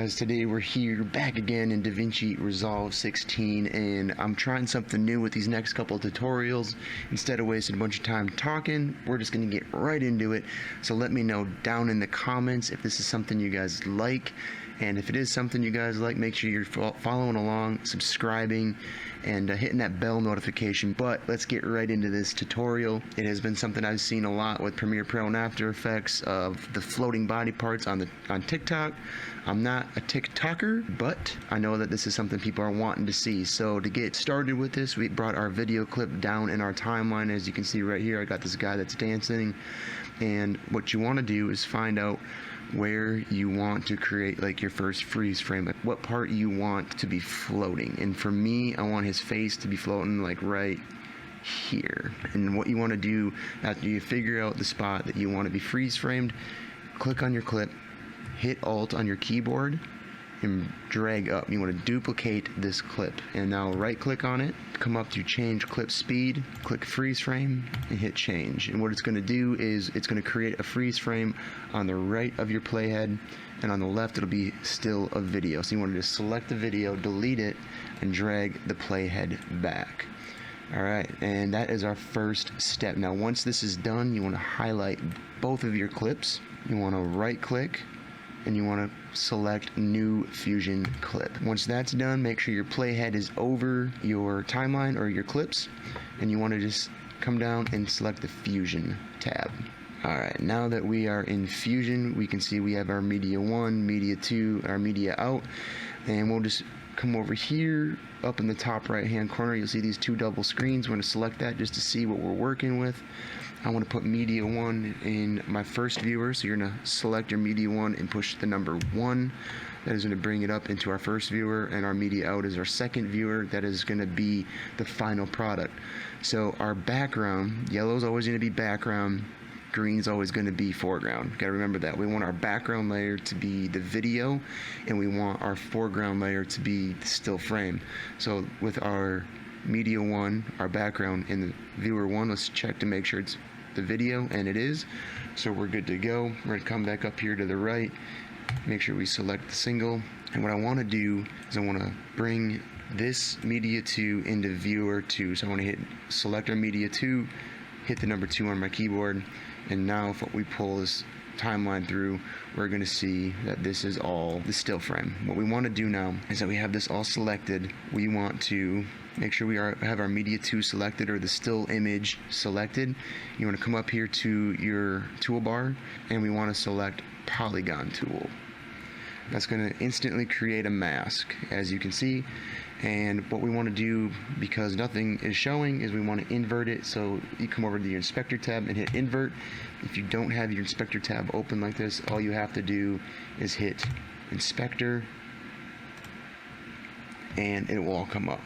guys, today we're here back again in DaVinci Resolve 16, and I'm trying something new with these next couple of tutorials. Instead of wasting a bunch of time talking, we're just going to get right into it. So let me know down in the comments if this is something you guys like, and if it is something you guys like, make sure you're following along, subscribing, and hitting that bell notification. But let's get right into this tutorial. It has been something I've seen a lot with Premiere Pro and After Effects of the floating body parts on TikTok. I'm not a TikToker, but I know that this is something people are wanting to see. So to get started with this, we brought our video clip down in our timeline. As you can see right here, I got this guy that's dancing, and what you want to do is find out where you want to create like your first freeze frame, like what part you want to be floating. And for me, I want his face to be floating like right here. And what you want to do after you figure out the spot that you want to be freeze framed, click on your clip, hit Alt on your keyboard, and drag up. You want to duplicate this clip, and now right click on it, come up to change clip speed, click freeze frame, and hit change. And what it's going to do is it's going to create a freeze frame on the right of your playhead, and on the left it'll be still a video. So you want to just select the video, delete it, and drag the playhead back. Alright, and that is our first step. Now once this is done, you want to highlight both of your clips. You want to right click, and you want to select new fusion clip. Once that's done, make sure your playhead is over your timeline or your clips, and you want to just come down and select the fusion tab. Alright, now that we are in fusion, we can see we have our media 1, media 2, our media out, and we'll just come over here up in the top right hand corner. You'll see these two double screens. We're going to select that just to see what we're working with. I want to put media 1 in my first viewer, so you're going to select your media 1 and push the number 1. That is going to bring it up into our first viewer, and our media out is our second viewer. That is going to be the final product. So our background, yellow is always going to be background, green is always going to be foreground. Got to remember that. We want our background layer to be the video, and we want our foreground layer to be the still frame. So with our media 1, our background, in the viewer 1, let's check to make sure it's the video, and it is. So we're good to go. We're going to come back up here to the right, make sure we select the single, and what I want to do is I want to bring this media 2 into viewer 2. So I want to hit select our media 2, hit the number 2 on my keyboard, and now if we pull this timeline through, we're going to see that this is all the still frame. What we want to do now is that we have this all selected. We want to make sure we have our media 2 selected, or the still image selected. You want to come up here to your toolbar, and we want to select Polygon Tool. That's going to instantly create a mask, as you can see. And what we want to do, because nothing is showing, is we want to invert it. So you come over to your inspector tab and hit invert. If you don't have your inspector tab open like this, all you have to do is hit inspector, and it will all come up.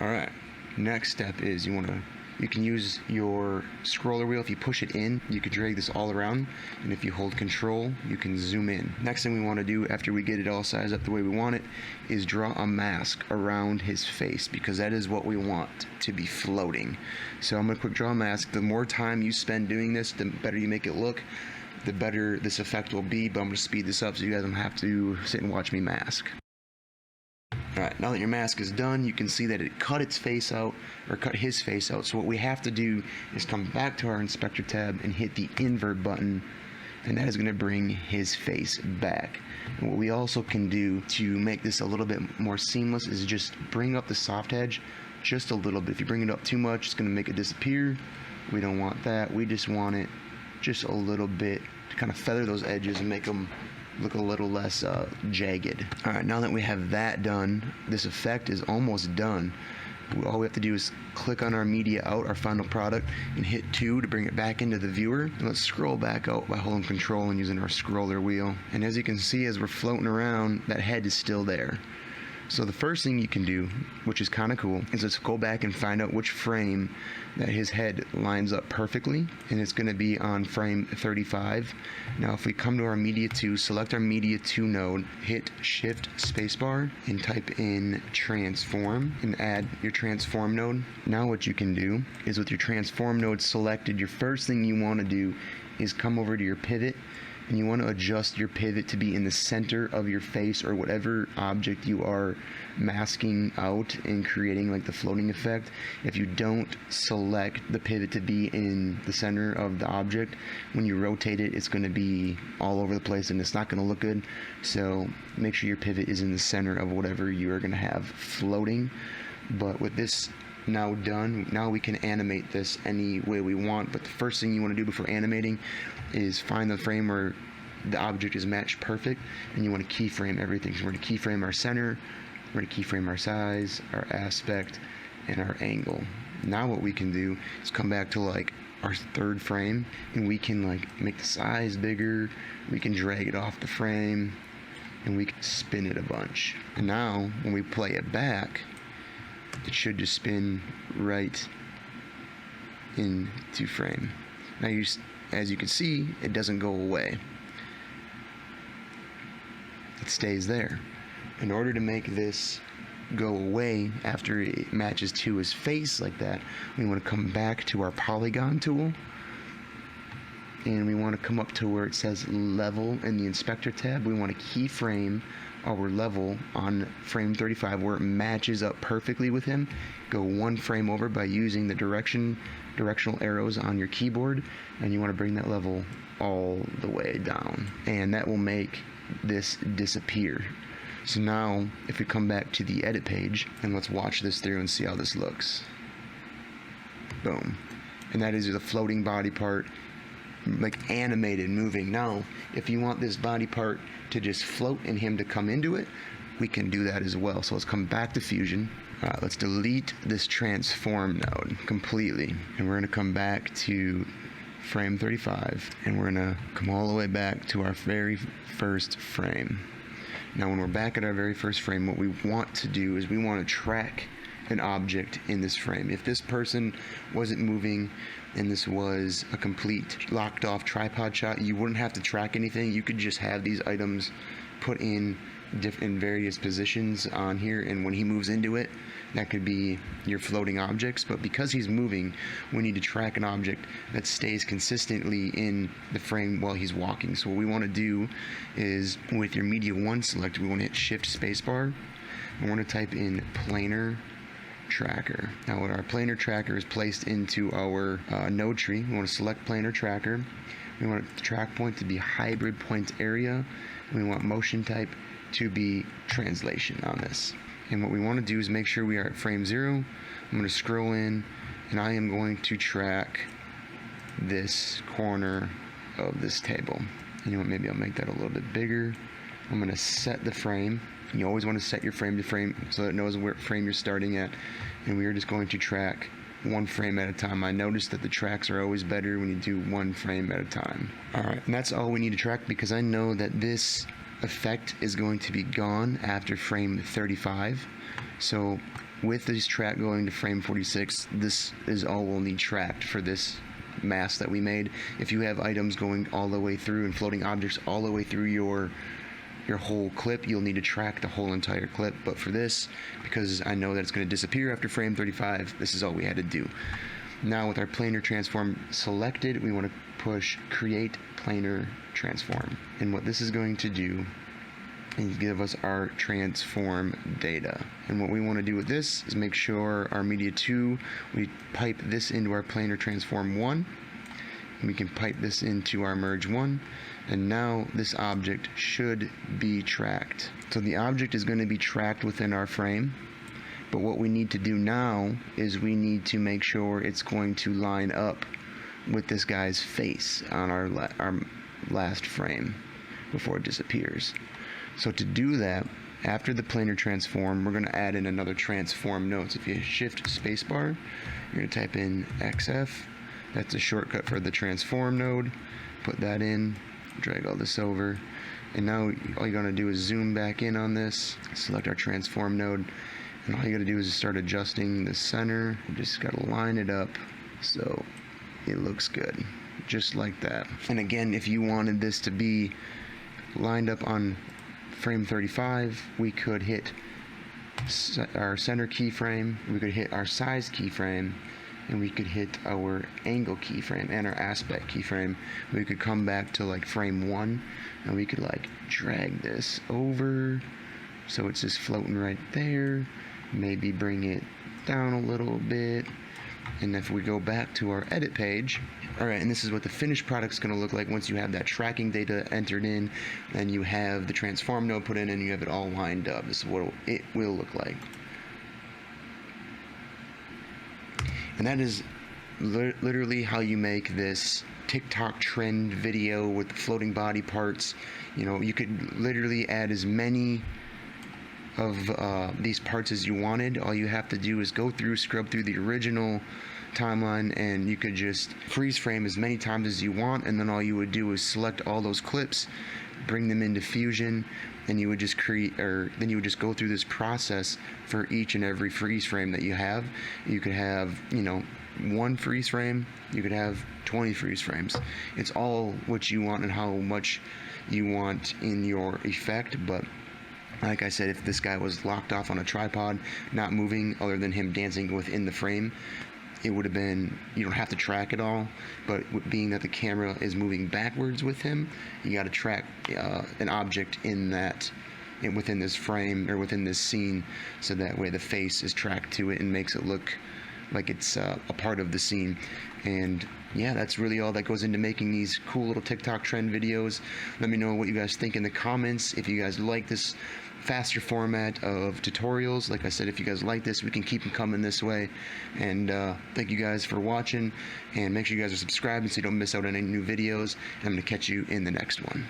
Alright, next step is you can use your scroller wheel. If you push it in, you can drag this all around, and if you hold control, you can zoom in. Next thing we want to do after we get it all sized up the way we want it is draw a mask around his face, because that is what we want to be floating. So I'm going to quick draw a mask. The more time you spend doing this, the better you make it look, the better this effect will be. But I'm going to speed this up so you guys don't have to sit and watch me mask. Alright, now that your mask is done, you can see that it cut its face out, or cut his face out. So what we have to do is come back to our inspector tab and hit the invert button, and that is going to bring his face back. And what we also can do to make this a little bit more seamless is just bring up the soft edge just a little bit. If you bring it up too much, it's going to make it disappear. We don't want that. We just want it just a little bit to kind of feather those edges and make them look a little less jagged. Alright, now that we have that done, this effect is almost done. All we have to do is click on our media out, our final product, and hit 2 to bring it back into the viewer. And let's scroll back out by holding control and using our scroller wheel. And as you can see, as we're floating around, that head is still there. So the first thing you can do, which is kind of cool, is let's go back and find out which frame that his head lines up perfectly, and it's going to be on frame 35. Now if we come to our media 2, select our media 2 node, hit shift spacebar, and type in transform, and add your transform node. Now what you can do is, with your transform node selected, your first thing you want to do is come over to your pivot and you want to adjust your pivot to be in the center of your face or whatever object you are masking out and creating like the floating effect. If you don't select the pivot to be in the center of the object, when you rotate it, it's going to be all over the place and it's not going to look good. So make sure your pivot is in the center of whatever you are going to have floating. But with this now done, now we can animate this any way we want. But the first thing you want to do before animating is find the frame where the object is matched perfect, and you want to keyframe everything. So we're going to keyframe our center, we're going to keyframe our size, our aspect, and our angle. Now what we can do is come back to like our third frame, and we can like make the size bigger, we can drag it off the frame, and we can spin it a bunch. And now when we play it back, it should just spin right into frame. Now as you can see, it doesn't go away. It stays there. In order to make this go away after it matches to his face like that, we want to come back to our Polygon Tool, and we want to come up to where it says level in the inspector tab. We want to keyframe our level on frame 35 where it matches up perfectly with him. Go one frame over by using the directional arrows on your keyboard, and you want to bring that level all the way down, and that will make this disappear. So now if we come back to the edit page, and let's watch this through and see how this looks. Boom. And that is the floating body part, like animated, moving. Now if you want this body part to just float and him to come into it, we can do that as well. So let's come back to Fusion. Let's delete this transform node completely, and we're going to come back to frame 35, and we're going to come all the way back to our very first frame. Now when we're back at our very first frame, what we want to do is we want to track an object in this frame. If this person wasn't moving and this was a complete locked off tripod shot, you wouldn't have to track anything. You could just have these items put in various positions on here, and when he moves into it, that could be your floating objects. But because he's moving, we need to track an object that stays consistently in the frame while he's walking. So what we want to do is, with your media 1 selected, we want to hit shift spacebar, and we're going to type in Planar Tracker. Now when our Planar Tracker is placed into our node tree, we want to select Planar Tracker. We want the track point to be hybrid point area. We want motion type to be translation on this. And what we want to do is make sure we are at frame 0. I'm going to scroll in, and I am going to track this corner of this table. You know what, maybe I'll make that a little bit bigger. I'm going to set the frame. You always want to set your frame to frame so that it knows what frame you're starting at, and we are just going to track one frame at a time. I noticed that the tracks are always better when you do one frame at a time. Alright, and that's all we need to track, because I know that this effect is going to be gone after frame 35. So with this track going to frame 46, this is all we'll need tracked for this mask that we made. If you have items going all the way through and floating objects all the way through your whole clip, you'll need to track the whole entire clip. But for this, because I know that it's going to disappear after frame 35, this is all we had to do. Now with our planar transform selected, we want to push create planar transform, and what this is going to do is give us our transform data. And what we want to do with this is make sure our media 2, we pipe this into our planar transform 1, and we can pipe this into our merge 1, and now this object should be tracked. So the object is going to be tracked within our frame, but what we need to do now is we need to make sure it's going to line up with this guy's face on our last frame before it disappears. So to do that, after the planar transform, we're going to add in another transform node. So if you shift spacebar, you're going to type in XF. That's a shortcut for the transform node. Put that in, drag all this over, and now all you're going to do is zoom back in on this, select our transform node, and all you got to do is start adjusting the center. You just got to line it up so it looks good, just like that. And again, if you wanted this to be lined up on frame 35, we could hit our center keyframe, we could hit our size keyframe, and we could hit our angle keyframe and our aspect keyframe. We could come back to like frame 1, and we could like drag this over so it's just floating right there. Maybe bring it down a little bit. And if we go back to our edit page, all right, and this is what the finished product's going to look like once you have that tracking data entered in, and you have the transform node put in, and you have it all lined up. This is what it will look like. And that is literally how you make this TikTok trend video with the floating body parts. You know, you could literally add as many of these parts as you wanted. All you have to do is go through, scrub through the original timeline, and you could just freeze frame as many times as you want, and then all you would do is select all those clips, bring them into Fusion, and you would just then you would just go through this process for each and every freeze frame that you have. You could have, you know, 1 freeze frame, you could have 20 freeze frames. It's all what you want and how much you want in your effect. But like I said, if this guy was locked off on a tripod, not moving other than him dancing within the frame, it would have been, you don't have to track it all, but being that the camera is moving backwards with him, you got to track an object within this frame or within this scene, so that way the face is tracked to it and makes it look like it's a part of the scene. And yeah, that's really all that goes into making these cool little TikTok trend videos. Let me know what you guys think in the comments. If you guys like this faster format of tutorials, like I said, if you guys like this, we can keep them coming this way. And thank you guys for watching, and make sure you guys are subscribing so you don't miss out on any new videos. I'm going to catch you in the next one.